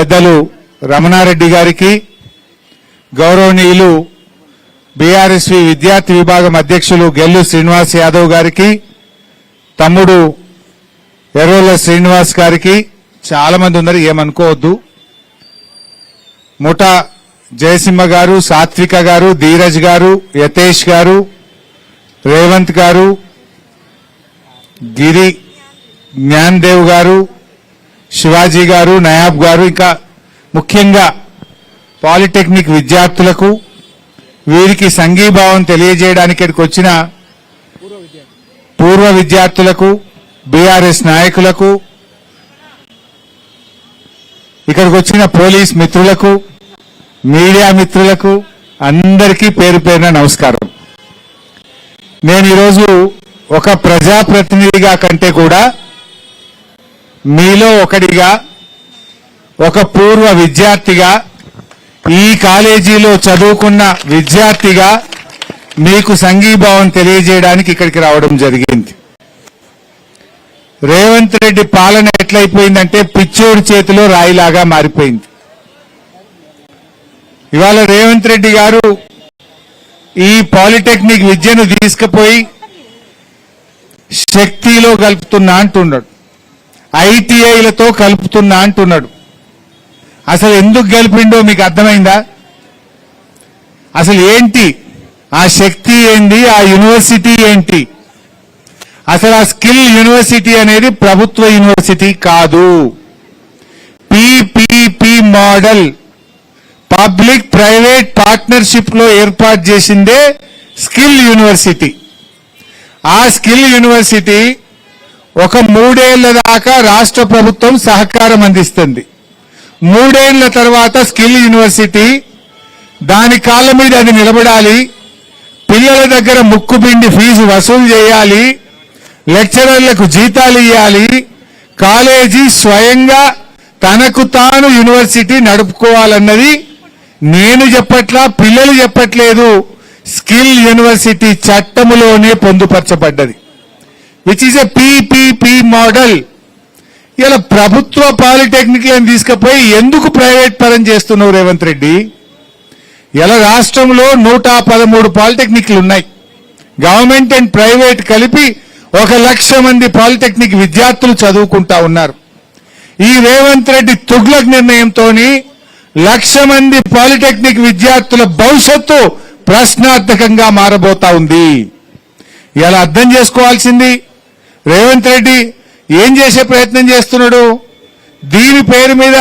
పెద్దలు రమణారెడ్డి గారికి, గౌరవనీయులు బీఆర్ఎస్వి విద్యార్థి విభాగం అధ్యక్షులు గెల్లు శ్రీనివాస్ యాదవ్ గారికి, తమ్ముడు ఎర్రోల శ్రీనివాస్ గారికి, చాలా మంది ఉన్నారు ఏమనుకోవద్దు, ముఠా జయసింహ గారు, సాత్విక గారు, ధీరజ్ గారు, యతేష్ గారు, రేవంత్ గారు, గిరి జ్ఞాన్దేవ్ గారు, శివాజీ గారు, నయాబ్ గారు, ఇంకా ముఖ్యంగా పాలిటెక్నిక్ విద్యార్థులకు, వీరికి సంఘీభావం తెలియజేయడానికి ఇక్కడికి వచ్చిన పూర్వ విద్యార్థులకు, బీఆర్ఎస్ నాయకులకు, ఇక్కడికి వచ్చిన పోలీస్ మిత్రులకు, మీడియా మిత్రులకు అందరికీ పేరు పేరున నమస్కారం. నేను ఈరోజు ఒక ప్రజాప్రతినిధిగా కంటే కూడా మీలో ఒకడిగా, ఒక పూర్వ విద్యార్థిగా, ఈ కాలేజీలో చదువుకున్న విద్యార్థిగా మీకు సంఘీభావం తెలియజేయడానికి ఇక్కడికి రావడం జరిగింది. రేవంత్ రెడ్డి పాలన ఎట్లయిపోయిందంటే పిచ్చోడి చేతిలో రాయిలాగా మారిపోయింది. ఇవాళ రేవంత్ రెడ్డి గారు ఈ పాలిటెక్నిక్ విద్యను తీసుకుపోయి శక్తిలో కలుపుతున్నా అంటున్నాడు, ఐటీఐలతో కలుపుతున్నా అంటున్నాడు. అసలు ఎందుకు కలిపిండో మీకు అర్థమైందా? అసలు ఏంటి ఆ శక్తి ఏంటి, ఆ యూనివర్సిటీ ఏంటి? అసలు ఆ స్కిల్ యూనివర్సిటీ అనేది ప్రభుత్వ యూనివర్సిటీ కాదు, PPP model, public private partnership లో ఏర్పాటు చేసిందే స్కిల్ యూనివర్సిటీ. ఆ స్కిల్ యూనివర్సిటీ ఒక 3 ఏళ్ల దాకా రాష్ట్ర ప్రభుత్వం సహకారం అందిస్తుంది. 3 ఏళ్ల తర్వాత స్కిల్ యూనివర్సిటీ దాని కాళ్ళ మీద అది నిలబడాలి, పిల్లల దగ్గర ముక్కుపిండి ఫీజు వసూలు చేయాలి, లెక్చరర్లకు జీతాలు ఇవ్వాలి, కాలేజీ స్వయంగా తనకు తాను యూనివర్సిటీ నడుపుకోవాలన్నది నేను చెప్పట్లా, పిల్లలు చెప్పట్లేదు, స్కిల్ యూనివర్సిటీ చట్టములోనే పొందుపరచబడ్డది, which is a PPP model. ఇలా ప్రభుత్వ పాలిటెక్నిక్లను తీసుకుపోయి ఎందుకు ప్రైవేట్ పరం చేస్తున్నావు రేవంత్ రెడ్డి? ఇలా రాష్ట్రంలో 113 పాలిటెక్నిక్లు ఉన్నాయి. గవర్నమెంట్ అండ్ ప్రైవేట్ కలిపి 1,00,000 మంది పాలిటెక్నిక్ విద్యార్థులు చదువుకుంటా ఉన్నారు. ఈ రేవంత్ రెడ్డి తుగ్లక్ నిర్ణయంతో 1,00,000 మంది పాలిటెక్నిక్ విద్యార్థుల భవిష్యత్తు ప్రశ్నార్థకంగా మారబోతా ఉంది. ఇలా అర్థం చేసుకోవాల్సింది రేవంత్ రెడ్డి ఏం చేసే ప్రయత్నం చేస్తున్నాడు? దీని పేరు మీద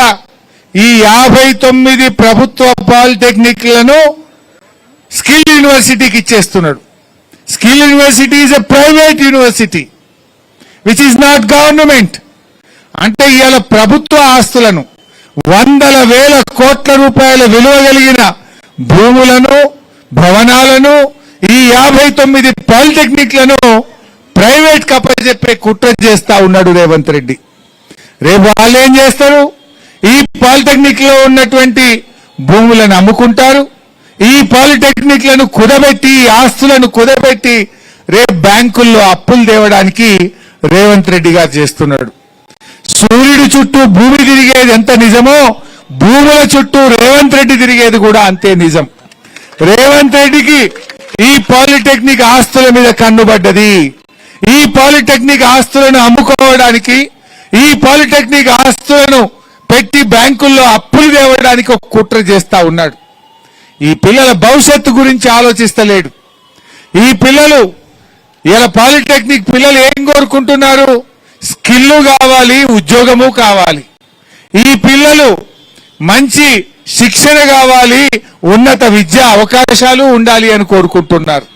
ఈ 59 ప్రభుత్వ పాలిటెక్నిక్లను స్కిల్ యూనివర్సిటీకి ఇచ్చేస్తున్నాడు. Skill university is a private university which is not government. అంటే ఇవాళ ప్రభుత్వ ఆస్తులను, వందల వేల కోట్ల రూపాయల విలువ కలిగిన భూములను, భవనాలను, ఈ 59 పాలిటెక్నిక్లను ప్రైవేట్ కప్పచెప్పే కుట్ర చేస్తా ఉన్నాడు రేవంత్ రెడ్డి. రేపు వాళ్ళు ఏం చేస్తారు? ఈ పాలిటెక్నిక్ లో ఉన్నటువంటి భూములను అమ్ముకుంటారు, ఈ పాలిటెక్నిక్లను కుదబెట్టి, ఆస్తులను కుదబెట్టి రేపు బ్యాంకుల్లో అప్పులు తేవడానికి రేవంత్ రెడ్డి గారు చేస్తున్నాడు. సూర్యుడి చుట్టూ భూమి తిరిగేది ఎంత నిజమో, భూముల చుట్టూ రేవంత్ రెడ్డి తిరిగేది కూడా అంతే నిజం. రేవంత్ రెడ్డికి ఈ పాలిటెక్నిక్ ఆస్తుల మీద కన్నుబడ్డది. ఈ పాలిటెక్నిక్ ఆస్తులను అమ్ముకోవడానికి, ఈ పాలిటెక్నిక్ ఆస్తులను పెట్టి బ్యాంకుల్లో అప్పులు తేవడానికి ఒక కుట్ర చేస్తా ఉన్నాడు. ఈ పిల్లల భవిష్యత్తు గురించి ఆలోచిస్తలేడు. ఈ పిల్లలు ఇలా పాలిటెక్నిక్ పిల్లలు ఏం కోరుకుంటున్నారు? స్కిల్ కావాలి, ఉద్యోగము కావాలి. ఈ పిల్లలు మంచి శిక్షణ కావాలి, ఉన్నత విద్యా అవకాశాలు ఉండాలి అని కోరుకుంటున్నారు.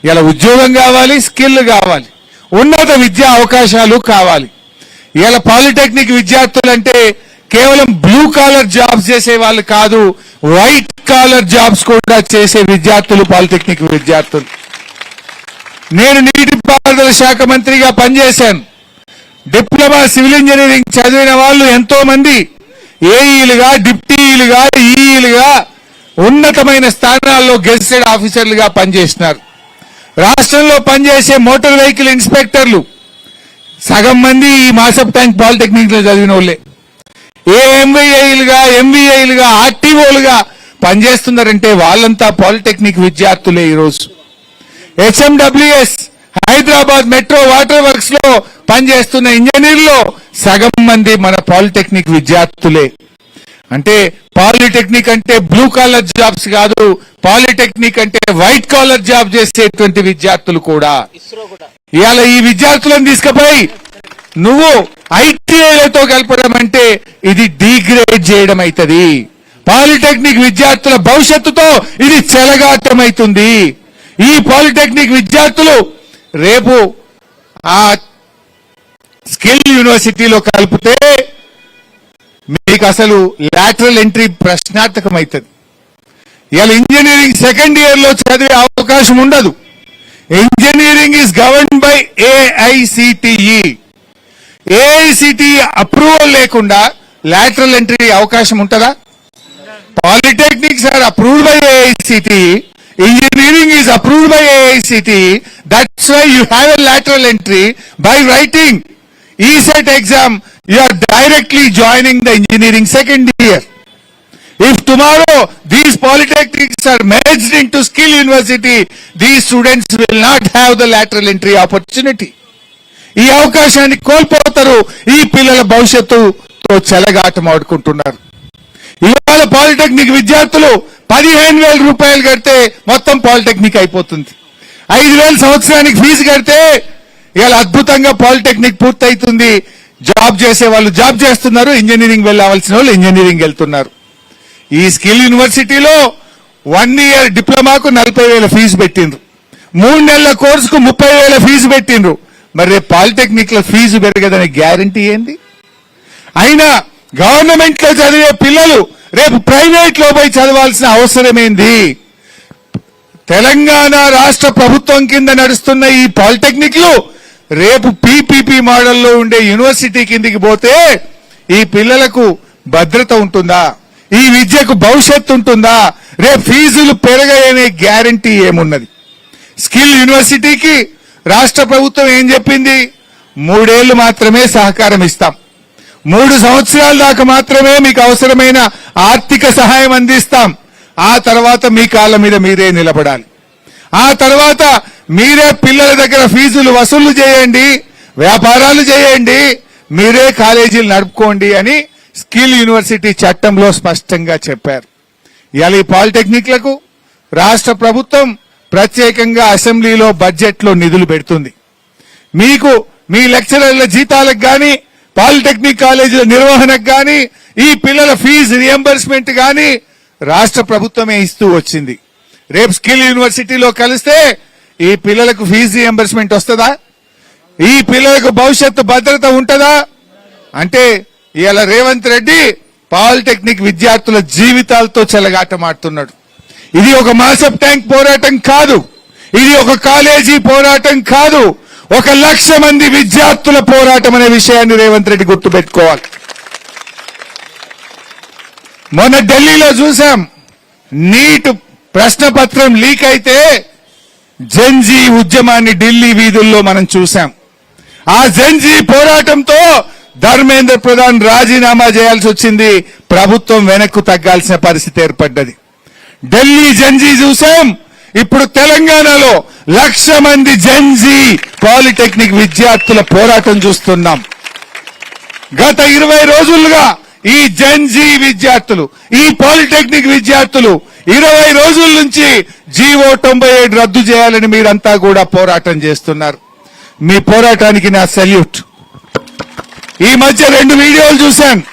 ఇలా ఉద్యోగం కావాలి, స్కిల్ కావాలి, ఉన్నత విద్యా అవకాశాలు కావాలి. ఇలా పాలిటెక్నిక్ విద్యార్థులంటే కేవలం బ్లూ కాలర్ జాబ్స్ చేసే వాళ్ళు కాదు, వైట్ కాలర్ జాబ్స్ కూడా చేసే విద్యార్థులు పాలిటెక్నిక్ విద్యార్థులు. నేను నీటిపారుదల శాఖ మంత్రిగా పనిచేశాను. డిప్లొమా సివిల్ ఇంజనీరింగ్ చదివిన వాళ్ళు ఎంతో మంది ఏఈలుగా, డిప్టీలుగా, ఈఈలుగా ఉన్నతమైన స్థానాల్లో గెజిటెడ్ ఆఫీసర్లుగా పనిచేసినారు. రాష్ట్రంలో పనిచేసే మోటార్ వెహికల్ ఇన్స్పెక్టర్లు సగం మంది ఈ మాసప్ ట్యాంక్ పాలిటెక్నిక్ లో చదివిన వాళ్ళే. ఎంవీఐలుగా ఎంవీఐలుగా ఆర్టీఓలుగా పనిచేస్తున్నారంటే వాళ్ళంతా పాలిటెక్నిక్ విద్యార్థులే. ఈరోజు HMWS Hyderabad metro water works లో పనిచేస్తున్న ఇంజనీర్లో సగం మంది మన పాలిటెక్నిక్ విద్యార్థులే. అంటే పాలిటెక్నిక్ అంటే బ్లూ కాలర్ జాబ్స్ కాదు, పాలిటెక్నిక్ అంటే వైట్ కాలర్ జాబ్ చేసేటువంటి విద్యార్థులు కూడా. ఇవాళ ఈ విద్యార్థులను తీసుకుపోయి నువ్వు ఐటీఐలతో కలపడం అంటే ఇది డిగ్రేడ్ చేయడం అవుతుంది. పాలిటెక్నిక్ విద్యార్థుల భవిష్యత్తుతో ఇది చెలగాటం అవుతుంది. ఈ పాలిటెక్నిక్ విద్యార్థులు రేపు ఆ స్కిల్ యూనివర్సిటీలో కలిపితే మీకు అసలు లాటరల్ ఎంట్రీ ప్రశ్నార్థకం అవుతుంది. ఇవాళ ఇంజనీరింగ్ సెకండ్ ఇయర్ లో చదివే అవకాశం ఉండదు. Engineering is govern by AICTE. AICTE approval లేకుండా లాటరల్ ఎంట్రీ అవకాశం ఉంటుందా? Polytechnics are approved by AICTE. Engineering is approved by AICTE. That's why you have a lateral entry. By writing ESET exam, you are directly joining the engineering second year. If tomorrow these polytechnics are merged into skill university, these students will not have the lateral entry opportunity. ఈ అవకాశాన్ని కోల్పోతారు. ఈ పిల్లల భవిష్యత్తుతో చెలగాటం ఆడుకుంటున్నారు. ఇవాళ polytechnic విద్యార్థులు 15,000 రూపాయలు కడితే మొత్తం పాలిటెక్నిక్ అయిపోతుంది. 5,000 సంవత్సరానికి ఫీజు కడితే ఇవాళ అద్భుతంగా పాలిటెక్నిక్ పూర్తయితుంది. జాబ్ చేసే వాళ్ళు జాబ్ చేస్తున్నారు, ఇంజనీరింగ్ వెళ్ళవలసిన వాళ్ళు ఇంజనీరింగ్ వెళ్తున్నారు. ఈ స్కిల్ యూనివర్సిటీలో 1 ఇయర్ డిప్లొమాకు 40,000 ఫీజు పెట్టిండ్రు, 3 నెలల కోర్సుకు 30,000 ఫీజు పెట్టిండ్రు. మరి రేపు పాలిటెక్నిక్ లో ఫీజు పెరగదనే గ్యారంటీ ఏంది? అయినా గవర్నమెంట్ లో చదివే పిల్లలు రేపు ప్రైవేట్ లో పోయి చదవాల్సిన అవసరమేంది? తెలంగాణ రాష్ట్ర ప్రభుత్వం కింద నడుస్తున్న ఈ పాలిటెక్నిక్లు రేపు పీపీపీ మోడల్లో ఉండే యూనివర్సిటీ కిందికి పోతే ఈ పిల్లలకు భద్రత ఉంటుందా? ఈ విద్యకు భవిష్యత్తు ఉంటుందా? రేపు ఫీజులు పెరగనే గ్యారంటీ ఏమున్నది? స్కిల్ యూనివర్సిటీకి రాష్ట్ర ప్రభుత్వం ఏం చెప్పింది? 3 ఏళ్లు మాత్రమే సహకారం ఇస్తాం, 3 సంవత్సరాల దాకా మాత్రమే మీకు అవసరమైన ఆర్థిక సహాయం అందిస్తాం. ఆ తర్వాత మీ కాళ్ళ మీద మీరే నిలబడాలి. ఆ తర్వాత మీరే పిల్లల దగ్గర ఫీజులు వసూలు చేయండి, వ్యాపారాలు చేయండి, మీరే కాలేజీలు నడుపుకోండి అని స్కిల్ యూనివర్సిటీ చట్టంలో స్పష్టంగా చెప్పారు. ఇవాళ ఈ పాలిటెక్నిక్లకు రాష్ట్ర ప్రభుత్వం ప్రత్యేకంగా అసెంబ్లీలో బడ్జెట్లో నిధులు పెడుతుంది. మీకు మీ లెక్చరర్ల జీతాలకు గాని, పాలిటెక్నిక్ కాలేజీల నిర్వహణకు గాని, ఈ పిల్లల ఫీజు రియంబర్స్మెంట్ గాని రాష్ట్ర ప్రభుత్వమే ఇస్తూ వచ్చింది. రేపు స్కిల్ యూనివర్సిటీలో కలిస్తే ఈ పిల్లలకు ఫీజు రియంబర్స్మెంట్ వస్తుందా? ఈ పిల్లలకు భవిష్యత్తు భద్రత ఉంటుందా? అంటే ఇవాళ రేవంత్ రెడ్డి పాలిటెక్నిక్ విద్యార్థుల జీవితాలతో చెలగాటమాడుతున్నాడు. ఇది ఒక మాసప్ ట్యాంక్ పోరాటం కాదు, ఇది ఒక కాలేజీ పోరాటం కాదు, 1,00,000 మంది విద్యార్థుల పోరాటం అనే విషయాన్ని రేవంత్ రెడ్డి గుర్తుపెట్టుకోవాలి. మొన్న ఢిల్లీలో చూసాం, నీట్ ప్రశ్నపత్రం లీక్ అయితే జెన్జీ ఉద్యమాన్ని ఢిల్లీ వీధుల్లో మనం చూసాం. ఆ జెన్జీ పోరాటంతో ధర్మేంద్ర ప్రధాన్ రాజీనామా చేయాల్సి వచ్చింది. ప్రభుత్వం వెనక్కు తగ్గాల్సిన పరిస్థితి ఏర్పడ్డది. ఢిల్లీ జెన్జీ చూసాం, ఇప్పుడు తెలంగాణలో 1,00,000 మంది జెన్జీ పాలిటెక్నిక్ విద్యార్థుల పోరాటం చూస్తున్నాం. గత 20 రోజులుగా ఈ జెన్జీ విద్యార్థులు, ఈ పాలిటెక్నిక్ విద్యార్థులు 20 రోజుల నుంచి జీవో 97 రద్దు చేయాలని మీరంతా కూడా పోరాటం చేస్తున్నారు. మీ పోరాటానికి నా సెల్యూట్. ఈ మధ్య 2 వీడియోలు చూశాను.